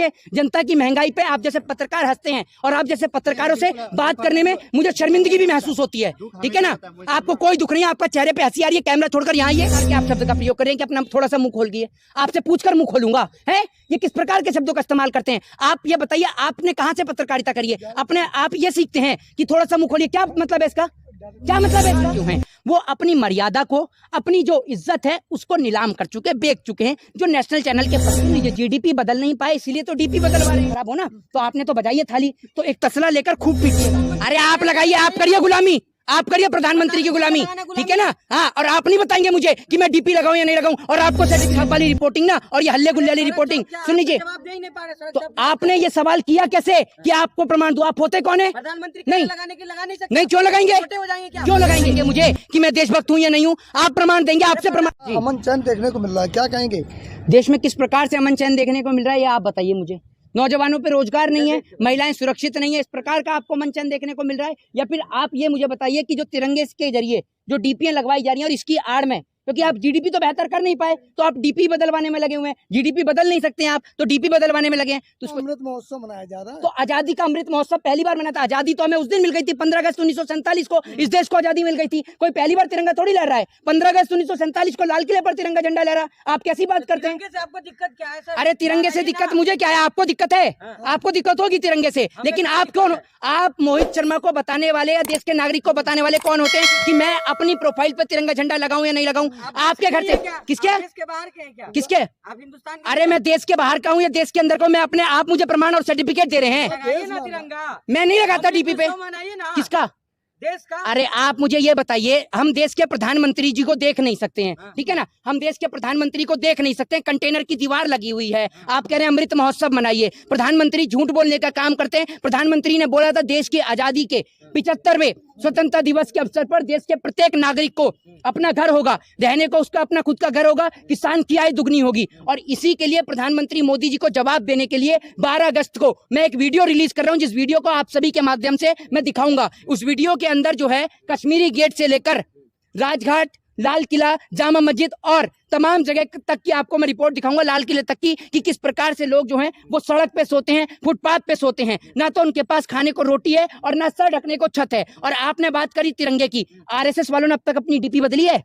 है जनता की महंगाई पे आप जैसे पत्रकार हंसते हैं और आप जैसे पत्रकारों से बात करने में मुझे शर्मिंदगी भी महसूस होती है, ठीक है ना। आपको कोई दुख नहीं है, आपका चेहरे पे हंसी आ रही है, कैमरा छोड़कर यहाँ ये करके आप शब्द का प्रयोग करें कि अपना थोड़ा सा मुंह खोल गए, आपसे पूछकर मुंह खोलूंगा है। ये किस प्रकार के शब्दों का इस्तेमाल करते हैं आप, ये बताइए आपने कहां से पत्रकारिता करी है, अपने आप ये सीखते हैं कि थोड़ा सा मुंह खोलिए, क्या मतलब है इसका, क्या मतलब है इसका? क्यों है वो अपनी मर्यादा को, अपनी जो इज्जत है उसको नीलाम कर चुके, बेच चुके हैं। जो नेशनल चैनल के पत्नी जीडीपी बदल नहीं पाए इसीलिए तो डीपी बदलवा रहे हैं। खराब हो ना तो आपने तो बजाइए थाली, तो एक तसला लेकर खूब पीटिए। अरे आप लगाइए, आप करिए गुलामी, आप करिए प्रधानमंत्री की गुलामी, ठीक है ना। हाँ, और आप नहीं बताएंगे मुझे कि मैं डीपी लगाऊं या नहीं लगाऊं, और आपको सर्टिफिकेट वाली रिपोर्टिंग ना और ये हल्ले गुल्ले वाली रिपोर्टिंग सुन लीजिए। तो आपने ये सवाल किया कैसे कि आपको प्रमाण दूं, आप होते कौन है? प्रधानमंत्री नहीं लगाने के लगा नहीं सकते। नहीं, क्यों लगाएंगे, क्यों लगाएंगे मुझे कि मैं देशभक्त हूँ या नहीं हूँ? आप प्रमाण देंगे, आपसे प्रमाण। अमन चैन देखने को मिल रहा है, क्या कहेंगे? देश में किस प्रकार से अमन चैन देखने को मिल रहा है ये आप बताइए मुझे। नौजवानों पे रोजगार नहीं है, महिलाएं सुरक्षित नहीं है, इस प्रकार का आपको अमन चैन देखने को मिल रहा है? या फिर आप ये मुझे बताइए कि जो तिरंगे के जरिए जो डीपीएं लगवाई जा रही हैं और इसकी आड़ में, क्योंकि आप जीडीपी तो बेहतर कर नहीं पाए तो आप डीपी बदलवाने में लगे हुए हैं। जीडीपी बदल नहीं सकते हैं आप तो डीपी बदलवाने में लगे हैं। तो अमृत महोत्सव मनाया जा रहा है, तो आजादी का अमृत महोत्सव पहली बार मना था। आजादी तो हमें उस दिन मिल गई थी 15 अगस्त 1947 को, इस देश को आजादी मिल गई थी। कोई पहली बार तिरंगा थोड़ी लहरा है। 15 अगस्त 1947 को लाल किले पर तिरंगा झंडा लहरा। आप कैसी बात करते हैं? आपको दिक्कत क्या है सर? अरे तिरंगे से दिक्कत मुझे क्या है, आपको दिक्कत है, आपको दिक्कत होगी तिरंगे से। लेकिन आप कौन, आप मोहित शर्मा को बताने वाले या देश के नागरिक को बताने वाले कौन होते हैं कि मैं अपनी प्रोफाइल पर तिरंगा झंडा लगाऊं या नहीं लगाऊं? आपके घर से किसके, के बाहर के हैं क्या? किसके? आप हिंदुस्तान के? अरे मैं देश के बाहर का हूँ या देश के अंदर का? मैं अपने आप, मुझे प्रमाण और सर्टिफिकेट दे रहे हैं। लगाइए ना तिरंगा। मैं नहीं लगाता डीपी पे। मनाइए ना। किसका? देश का। अरे आप मुझे ये बताइए, हम देश के प्रधानमंत्री जी को देख नहीं सकते हैं, ठीक है ना। हम देश के प्रधानमंत्री को देख नहीं सकते हैं, कंटेनर की दीवार लगी हुई है। आप कह रहे हैं अमृत महोत्सव मनाइए। प्रधानमंत्री झूठ बोलने का काम करते हैं। प्रधानमंत्री ने बोला था देश की आजादी के 75वें स्वतंत्रता दिवस के अवसर पर देश के प्रत्येक नागरिक को अपना घर होगा, रहने को उसका अपना खुद का घर होगा, किसान की आय दुगनी होगी। और इसी के लिए प्रधानमंत्री मोदी जी को जवाब देने के लिए 12 अगस्त को मैं एक वीडियो रिलीज कर रहा हूं, जिस वीडियो को आप सभी के माध्यम से मैं दिखाऊंगा। उस वीडियो के अंदर जो है कश्मीरी गेट से लेकर राजघाट, लाल किला, जामा मस्जिद और तमाम जगह तक की आपको मैं रिपोर्ट दिखाऊंगा, लाल किले तक की, कि किस प्रकार से लोग जो हैं वो सड़क पे सोते हैं, फुटपाथ पे सोते हैं। ना तो उनके पास खाने को रोटी है और ना सर ढकने को छत है। और आपने बात करी तिरंगे की, आरएसएस वालों ने अब तक अपनी डीपी बदली है?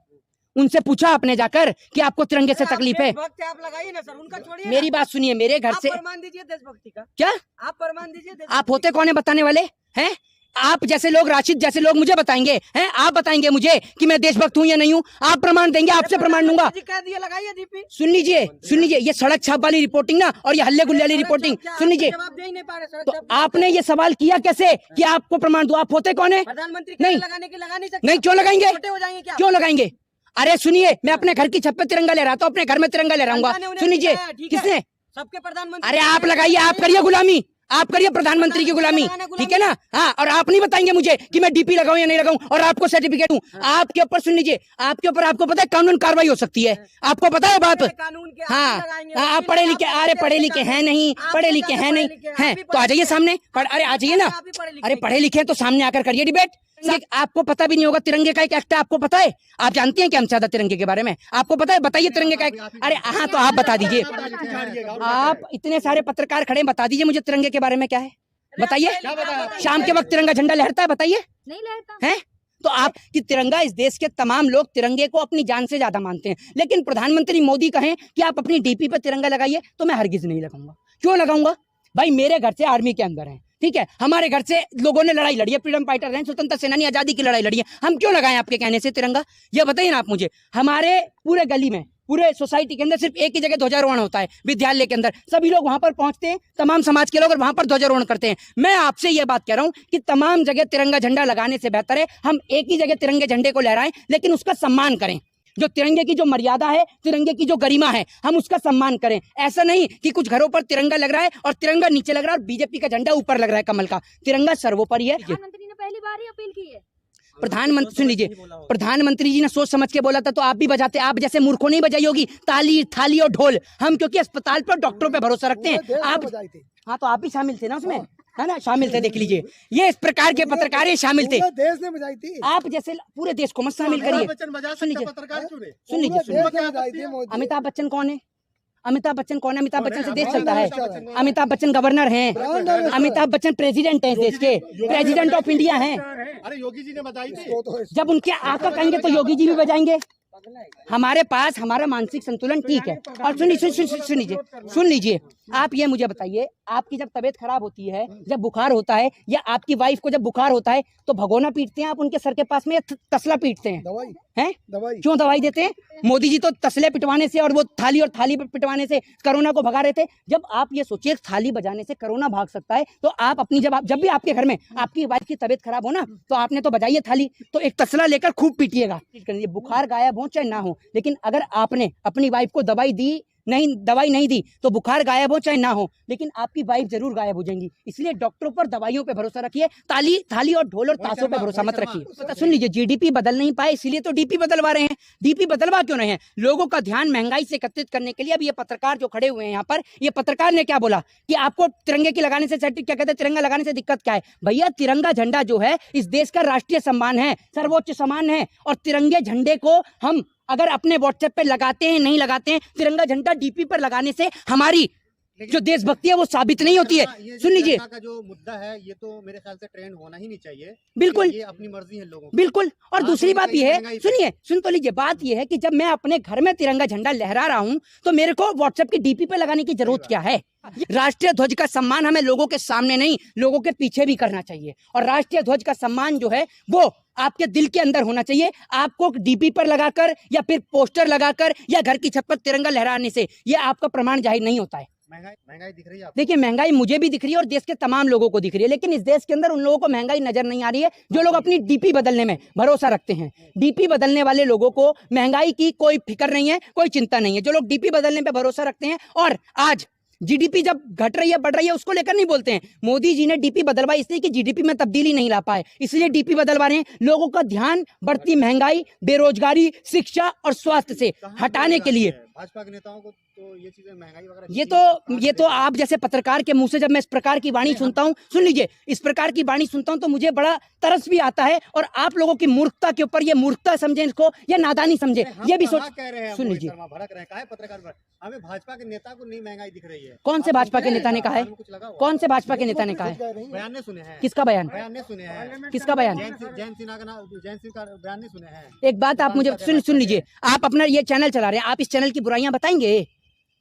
उनसे पूछा आपने जाकर कि आपको तिरंगे से तकलीफ है? आप लगाइए ना सर, उनका छोड़िए। मेरी बात सुनिए, मेरे घर से प्रमाण दीजिए देशभक्ति का। क्या आप प्रमाण दीजिए। आप होते कौन है बताने वाले हैं? आप जैसे लोग, राशिद जैसे लोग मुझे बताएंगे हैं, आप बताएंगे मुझे कि मैं देशभक्त हूं या नहीं हूं? आप प्रमाण देंगे, आपसे प्रमाण लूंगा। लगाइए डीपी। सुन लीजिए, सुन लीजिए, ये सड़क छाप वाली रिपोर्टिंग ना और ये हल्ले गुल्ले वाली रिपोर्टिंग सुन लीजिए। तो आपने ये सवाल किया कैसे कि आपको प्रमाण दूं? आप होते कौन है? प्रधानमंत्री नहीं लगाने के लगा नहीं सकते। नहीं, क्यों लगाएंगे, छोटे हो जाएंगे क्या? क्यों लगाएंगे? अरे सुनिए, मैं अपने घर की छत पे तिरंगा ले रहा था, अपने घर में तिरंगा ले रहा। सुन लीजिए, किसने? सबके प्रधानमंत्री। अरे आप लगाइए, आप करिए गुलामी, आप करिए प्रधानमंत्री की गुलामी, ठीक है ना। हाँ, और आप नहीं बताएंगे मुझे कि मैं डीपी लगाऊं या नहीं लगाऊं और आपको सर्टिफिकेट दूं। आपके ऊपर सुन लीजिए, आपके ऊपर आपको पता है कानून कार्रवाई हो सकती है, आपको पता है बात? हाँ, आप पढ़े लिखे, अरे पढ़े लिखे हैं नहीं, पढ़े लिखे हैं नहीं हैं तो आ जाइए सामने, अरे आ जाइए ना। अरे पढ़े लिखे हैं तो सामने आकर करिए डिबेट। आपको पता भी नहीं होगा तिरंगे का एक एक्ट है, आपको पता है? आप जानते हैं क्या हम ज्यादा तिरंगे के बारे में? आपको पता है? बताइए तिरंगे का एक। अरे हाँ, तो आप बता दीजिए, आप इतने सारे पत्रकार खड़े, बता दीजिए मुझे तिरंगे के बारे में क्या है, बताइए। शाम के वक्त तिरंगा झंडा लहरता है, बताइए। नहीं लहरता है तो आप कि तिरंगा, इस देश के तमाम लोग तिरंगे को अपनी जान से ज्यादा मानते हैं। लेकिन प्रधानमंत्री मोदी कहें कि आप अपनी डीपी पे तिरंगा लगाइए तो मैं हरगिज नहीं लगाऊंगा। क्यों लगाऊंगा भाई? मेरे घर से आर्मी के अंदर है, ठीक है, हमारे घर से लोगों ने लड़ाई लड़ी है, फ्रीडम फाइटर हैं, स्वतंत्रता सेनानी, आजादी की लड़ाई लड़ी है। हम क्यों लगाएं आपके कहने से तिरंगा? ये बताइए ना आप मुझे। हमारे पूरे गली में, पूरे सोसाइटी के अंदर सिर्फ एक ही जगह ध्वजारोहण होता है, विद्यालय के अंदर। सभी लोग वहां पर पहुंचते हैं, तमाम समाज के लोग, और वहां पर ध्वजारोहण करते हैं। मैं आपसे यह बात कह रहा हूं कि तमाम जगह तिरंगा झंडा लगाने से बेहतर है हम एक ही जगह तिरंगे झंडे को लहराएं, लेकिन उसका सम्मान करें। जो तिरंगे की जो मर्यादा है, तिरंगे की जो गरिमा है, हम उसका सम्मान करें। ऐसा नहीं कि कुछ घरों पर तिरंगा लग रहा है और तिरंगा नीचे लग रहा है और बीजेपी का झंडा ऊपर लग रहा है कमल का। तिरंगा सर्वोपरि है। प्रधानमंत्री ने पहली बार ही अपील की है। प्रधानमंत्री, सुन लीजिए, प्रधानमंत्री जी ने सोच समझ के बोला था तो आप भी बजाते। आप जैसे मूर्खों नहीं बजाई होगी ताली, थाली और ढोल। हम क्योंकि अस्पताल पर डॉक्टरों पे भरोसा रखते हैं। आप, हाँ, तो आप भी शामिल थे ना उसमें, है ना, शामिल थे। देख लीजिए, ये इस प्रकार के पत्रकार शामिल थे। देश ने बजाई थी। आप जैसे पूरे देश को मत शामिल करिए। सुन लीजिए, सुन लीजिए, अमिताभ बच्चन कौन है? अमिताभ बच्चन कौन है? अमिताभ बच्चन से देश चलता है। ब्रांड अमिताभ बच्चन गवर्नर हैं, अमिताभ बच्चन प्रेसिडेंट हैं, देश के प्रेसिडेंट ऑफ इंडिया हैं। अरे योगी जी ने बताई थी। तो जब उनके आका कहेंगे तो योगी जी भी बजाएंगे। हमारे पास हमारा मानसिक संतुलन ठीक है। और सुन लीजिए, आप ये मुझे बताइए, आपकी जब तबीयत खराब होती है, जब बुखार होता है, या आपकी वाइफ को जब बुखार होता है, तो भगोना पीटते हैं आप उनके सर के पास में, या तसला पीटते हैं? दवाई हैं? दवाई क्यों दवाई देते हैं? मोदी जी तो तसले पिटवाने से और वो थाली पिटवाने से कोरोना को भगा रहे थे। जब आप ये सोचिए थाली बजाने से कोरोना भाग सकता है, तो आप अपनी जब भी आपके घर में आपकी वाइफ की तबीयत खराब हो ना, तो आपने तो बजाइए थाली, तो एक तसला लेकर खूब पीटिएगा। बुखार गायब हो चाहे ना हो, लेकिन अगर आपने अपनी वाइफ को दवाई नहीं दी तो बुखार गायब हो चाहे ना हो, लेकिन आपकी वाइफ जरूर गायब हो जाएंगी। इसलिए डॉक्टरों पर, दवाइयों पे भरोसा रखिए, थाली और ढोल और ताशों पे भरोसा मत रखिए। सुन लीजिए, जीडीपी बदल नहीं पाए, इसीलिए तो डीपी बदलवा रहे हैं। डीपी बदलवा क्यों रहे हैं? लोगों का ध्यान महंगाई से एकत्रित करने के लिए। अब ये पत्रकार जो खड़े हुए हैं यहाँ पर, ये पत्रकार ने क्या बोला कि आपको तिरंगे की लगाने से क्या कहते हैं, तिरंगा लगाने से दिक्कत क्या है? भैया, तिरंगा झंडा जो है इस देश का राष्ट्रीय सम्मान है, सर्वोच्च सम्मान है। और तिरंगे झंडे को हम अगर अपने व्हाट्सएप पे लगाते हैं, नहीं लगाते हैं, तिरंगा झंडा डीपी पर लगाने से हमारी जो देशभक्ति है वो साबित नहीं होती है। सुन लीजिए, का जो मुद्दा है ये तो मेरे ख्याल से ट्रेंड होना ही नहीं चाहिए। बिल्कुल, ये अपनी मर्जी है लोगों की। बिल्कुल। और दूसरी बात ये है, सुनिए सुन तो लीजिए, बात ये है कि जब मैं अपने घर में तिरंगा झंडा लहरा रहा हूं, तो मेरे को व्हाट्सएप की डीपी पे लगाने की जरूरत क्या है? राष्ट्रीय ध्वज का सम्मान हमें लोगों के सामने नहीं, लोगों के पीछे भी करना चाहिए। और राष्ट्रीय ध्वज का सम्मान जो है वो आपके दिल के अंदर होना चाहिए। आपको डीपी पर लगाकर या फिर पोस्टर लगाकर या घर की छत पर तिरंगा लहराने से ये आपका प्रमाण जाहिर नहीं होता है। महंगाई दिख रही है आपको? देखिए, महंगाई मुझे भी दिख रही है और देश के तमाम लोगों को दिख रही है, लेकिन इस देश के अंदर उन लोगों को महंगाई नजर नहीं आ रही है जो लोग अपनी डीपी बदलने में भरोसा रखते हैं। डीपी बदलने वाले लोगों को महंगाई की कोई फिक्र नहीं है, कोई चिंता नहीं है। जो लोग डीपी बदलने पे भरोसा रखते हैं, और आज जीडीपी जब घट रही है, बढ़ रही है, उसको लेकर नहीं बोलते हैं। मोदी जी ने डीपी बदलवाई इसलिए कि जीडीपी में तब्दीली नहीं ला पाए, इसलिए डीपी बदलवा रहे हैं। लोगों का ध्यान बढ़ती महंगाई, बेरोजगारी, शिक्षा और स्वास्थ्य से हटाने के लिए। भाजपा के नेताओं को तो ये चीजें, महंगाई वगैरह, ये तो आप जैसे पत्रकार के मुंह से जब मैं इस प्रकार की वाणी सुनता हूँ, सुन लीजिए, इस प्रकार की वाणी सुनता हूँ तो मुझे बड़ा तरस भी आता है। और आप लोगों की मूर्खता के ऊपर, ये मूर्खता समझे इसको या नादानी समझे, ये भी सोच। सुन लीजिए, भड़क रहे हैं पत्रकार पर, हमें भाजपा के नेता को नहीं महंगाई दिख रही है। कौन से भाजपा के नेता ने कहा है? कौन से भाजपा के नेता ने कहा है? बयान नहीं सुने हैं। किसका बयान? बयान नहीं सुने हैं। किसका बयान? जैन सिन्हा का बयान नहीं सुने हैं। एक बात आप मुझे सुन लीजिए, आप अपना ये चैनल चला रहे हैं, आप इस चैनल की बुराइयां बताएंगे?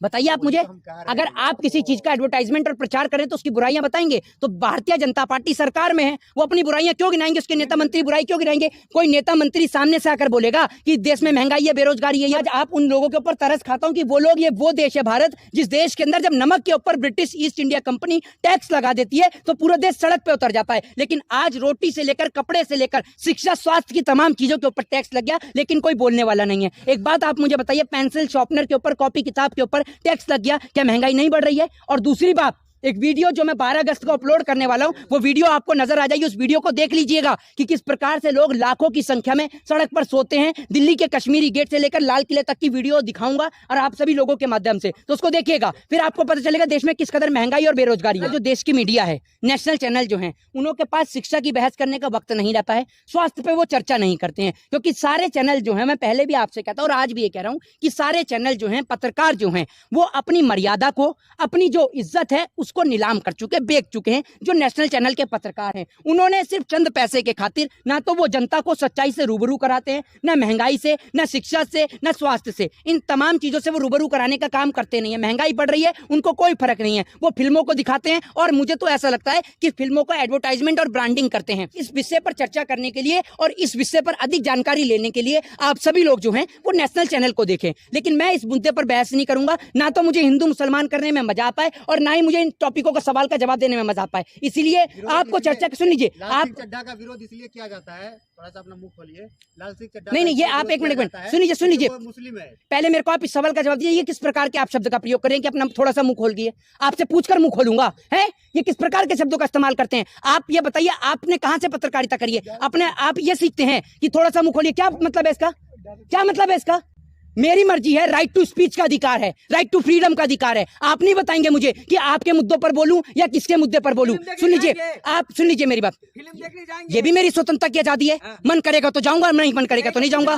बताइए आप मुझे। अगर आप किसी चीज का एडवर्टाइजमेंट और प्रचार करें तो उसकी बुराइयां बताएंगे, तो भारतीय जनता पार्टी सरकार में है, वो अपनी बुराइयां क्यों गिनाएंगे? उसके नेता मंत्री बुराई क्यों गिनाएंगे? कोई नेता मंत्री सामने से आकर बोलेगा कि देश में महंगाई है, बेरोजगारी है? आज आप उन लोगों के ऊपर तरस खाता हूं कि वो लोग, ये वो देश है भारत, जिस देश के अंदर जब नमक के ऊपर British east India company tax लगा देती है तो पूरा देश सड़क पे उतर जाता है। लेकिन आज रोटी से लेकर, कपड़े से लेकर, शिक्षा, स्वास्थ्य की तमाम चीजों के ऊपर टैक्स लग गया, लेकिन कोई बोलने वाला नहीं है। एक बात आप मुझे बताइए, पेंसिल शॉर्पनर के ऊपर, कॉपी किताब के ऊपर टैक्स लग गया, क्या महंगाई नहीं बढ़ रही है? और दूसरी बात, एक वीडियो जो मैं 12 अगस्त को अपलोड करने वाला हूं, वो वीडियो आपको नजर आ जाएगी, उस वीडियो को देख लीजिएगा कि किस प्रकार से लोग लाखों की संख्या में सड़क पर सोते हैं। दिल्ली के कश्मीरी गेट से लेकर लाल किले तक की वीडियो दिखाऊंगा और आप सभी लोगों के माध्यम से, तो उसको देखिएगा, फिर आपको पता चलेगा देश में किस कदर महंगाई और बेरोजगारी है। जो देश की मीडिया है, नेशनल चैनल जो है, उनके पास शिक्षा की बहस करने का वक्त नहीं रहता है, स्वास्थ्य पे वो चर्चा नहीं करते हैं, क्योंकि सारे चैनल जो है, मैं पहले भी आपसे कहता हूं और आज भी ये कह रहा हूं कि सारे चैनल जो हैं, पत्रकार जो हैं, वो अपनी मर्यादा को, अपनी जो इज्जत है उसको नीलाम कर चुके, बेच चुके हैं। जो नेशनल चैनल के पत्रकार हैं, उन्होंने सिर्फ चंद पैसे के खातिर ना तो वो जनता को सच्चाई से रूबरू कराते हैं, ना महंगाई से, ना शिक्षा से, ना स्वास्थ्य से, इन तमाम चीजों से वो रूबरू कराने का काम करते नहीं है। महंगाई बढ़ रही है, उनको कोई फर्क नहीं है, वो फिल्मों को दिखाते हैं और मुझे तो ऐसा लगता है कि फिल्मों का एडवर्टाइजमेंट और ब्रांडिंग करते हैं। इस विषय पर चर्चा करने के लिए और इस विषय पर अधिक जानकारी लेने के लिए आप सभी लोग जो हैं वो नेशनल चैनल को देखें। लेकिन मैं इस मुद्दे पर बहस नहीं करूंगा, ना तो मुझे हिंदू मुसलमान करने में मजा आता है और ना ही मुझे इन टॉपिकों का सवाल का जवाब देने में मजा आता है। इसीलिए आपको चर्चा, सुन लीजिए, आप चड्ढा का विरोध इसलिए किया जाता है, थोड़ा सा अपना मुंह खोलिए, लाल सिंह चड्ढा। नहीं, ये आप एक मिनट सुन लीजिए, मुस्लिम है। पहले मेरे को आप इस सवाल का जवाब दीजिए, ये किस प्रकार के आप शब्द का प्रयोग करें कि अपना थोड़ा सा मुंह खोल दिए? आपसे पूछकर मुंह खोलूंगा, है? ये किस प्रकार के शब्दों का इस्तेमाल करते हैं? आप ये बताइए, आपने कहां से पत्रकारिता करी है? अपने आप ये सीखते हैं कि थोड़ा सा मुंह खोलिए, क्या मतलब है इसका? क्या मतलब है इसका? मेरी मर्जी है, राइट टू स्पीच का अधिकार है, राइट टू फ्रीडम का अधिकार है। आप नहीं बताएंगे मुझे कि आपके मुद्दों पर बोलूं या किसके मुद्दे पर बोलूं। सुन लीजिए, आप सुन लीजिए मेरी बात, फिल्म देखने जाएंगे। ये भी मेरी स्वतंत्रता की आजादी है। मन करेगा तो जाऊंगा, नहीं मन करेगा तो नहीं जाऊंगा।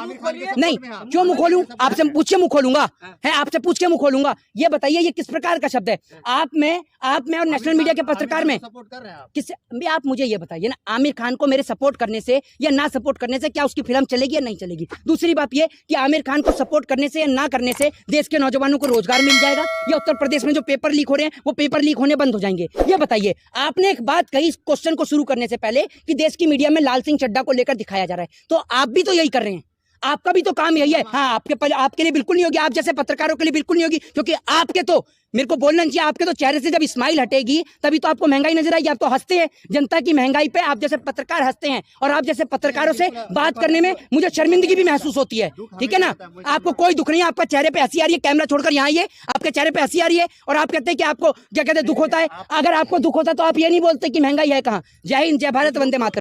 नहीं, क्यों मुंह खोलूं? आपसे पूछ के मुंह खोलूंगा है, आपसे पूछ के मुंह खोलूंगा। ये बताइए ये किस प्रकार का शब्द है? आप में और नेशनल मीडिया के पत्रकार में सपोर्ट कर रहे हैं आप। किस? आप मुझे ये बताइए ना, आमिर खान को मेरे सपोर्ट करने से या ना सपोर्ट करने से क्या उसकी फिल्म चलेगी या नहीं चलेगी? दूसरी बात ये कि आमिर खान को सपोर्ट करने से या ना करने से देश के नौजवानों को रोजगार मिल जाएगा या उत्तर प्रदेश में जो पेपर लीक हो रहे हैं वो पेपर लीक होने बंद हो जाएंगे? ये बताइए। आपने एक बात कही इस क्वेश्चन को शुरू करने से पहले कि देश की मीडिया में लाल सिंह चड्ढा को लेकर दिखाया जा रहा है, तो आप भी तो यही कर रहे हैं। आपका भी तो काम यही है। हाँ, आपके लिए बिल्कुल नहीं होगी, आप जैसे पत्रकारों के लिए बिल्कुल नहीं होगी, क्योंकि आपके तो, मेरे को बोलना चाहिए, आपके तो चेहरे से जब स्माइल हटेगी तभी तो आपको महंगाई नजर आएगी। आप तो हंसते हैं जनता की महंगाई पे, आप जैसे पत्रकार हंसते हैं और आप जैसे पत्रकारों से बात करने में मुझे शर्मिंदगी भी महसूस होती है। ठीक है ना? आपको कोई दुख नहीं है, आपका चेहरे पे हंसी आ रही है, कैमरा छोड़कर यहाँ आइए, आपके चेहरे पे हंसी आ रही है और आप कहते हैं कि आपको क्या कहते हैं दुख होता है। अगर आपको दुख होता तो आप ये नहीं बोलते कि महंगाई है कहाँ। जय हिंद, जय भारत, वंदे मातरम।